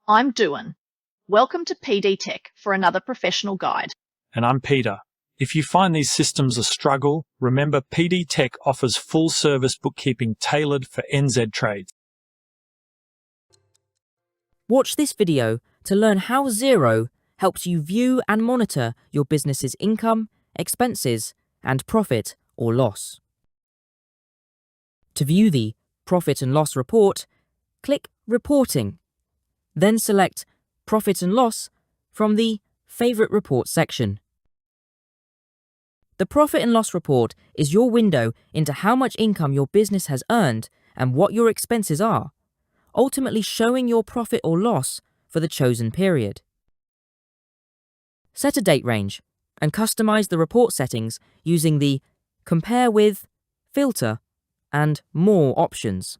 I'm Duan. Welcome to PD Tech for another professional guide. And I'm Peter. If you find these systems a struggle, remember PD Tech offers full-service bookkeeping tailored for NZ trades. Watch this video to learn how Xero helps you view and monitor your business's income, expenses, and profit or loss. To view the Profit and Loss report, click Reporting. Then select Profit and Loss from the Favorite Reports section. The Profit and Loss report is your window into how much income your business has earned and what your expenses are, ultimately showing your profit or loss for the chosen period. Set a date range and customize the report settings using the Compare With, Filter, and More options.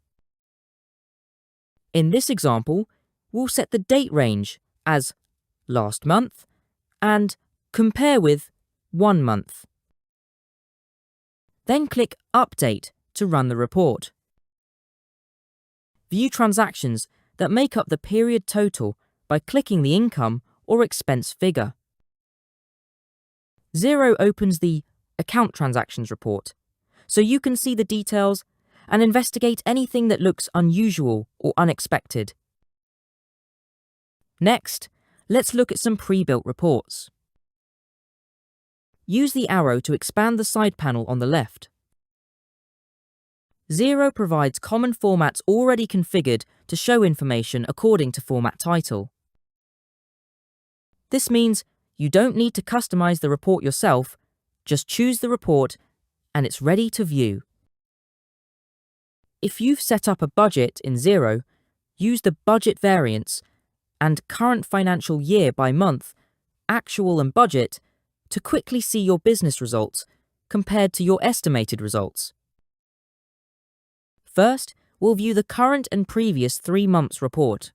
In this example, we'll set the date range as last month and compare with 1 month. Then click Update to run the report. View transactions that make up the period total by clicking the income or expense figure. Xero opens the Account Transactions report, so you can see the details and investigate anything that looks unusual or unexpected. Next, let's look at some pre-built reports. Use the arrow to expand the side panel on the left. Xero provides common formats already configured to show information according to format title. This means you don't need to customize the report yourself, just choose the report and it's ready to view. If you've set up a budget in Xero, use the budget variance and current financial year by month, actual and budget, to quickly see your business results compared to your estimated results. First, we'll view the current and previous 3 months report.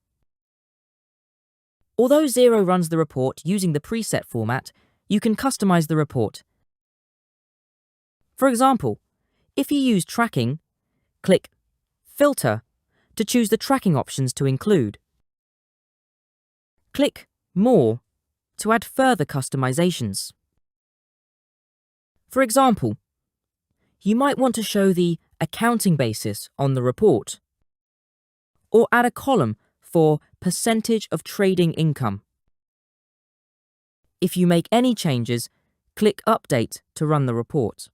Although Xero runs the report using the preset format, you can customize the report. For example, if you use tracking, click Filter to choose the tracking options to include. Click More to add further customizations. For example, you might want to show the accounting basis on the report, or add a column for percentage of trading income. If you make any changes, click Update to run the report.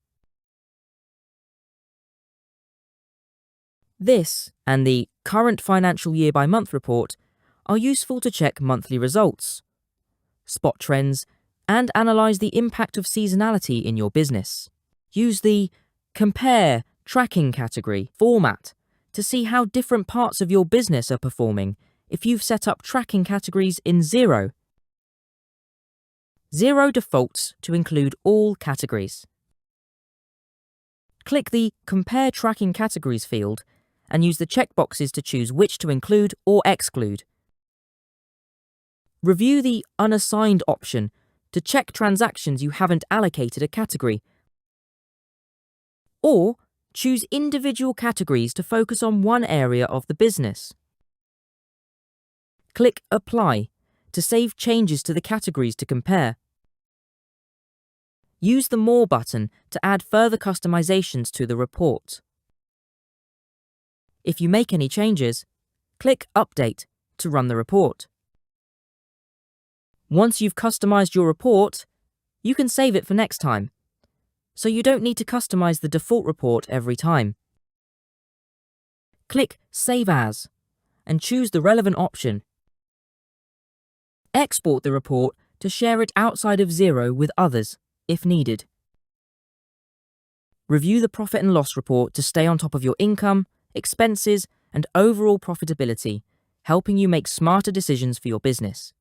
This and the Current Financial Year by Month report are useful to check monthly results, spot trends, and analyze the impact of seasonality in your business. Use the Compare Tracking category format to see how different parts of your business are performing if you've set up tracking categories in Xero. Xero defaults to include all categories. Click the Compare Tracking Categories field and use the checkboxes to choose which to include or exclude. Review the Unassigned option to check transactions you haven't allocated a category. Or choose individual categories to focus on one area of the business. Click Apply to save changes to the categories to compare. Use the More button to add further customizations to the report. If you make any changes, click Update to run the report. Once you've customized your report, you can save it for next time, so you don't need to customize the default report every time. Click Save As and choose the relevant option. Export the report to share it outside of Xero with others, if needed. Review the Profit and Loss report to stay on top of your income, expenses, and overall profitability, helping you make smarter decisions for your business.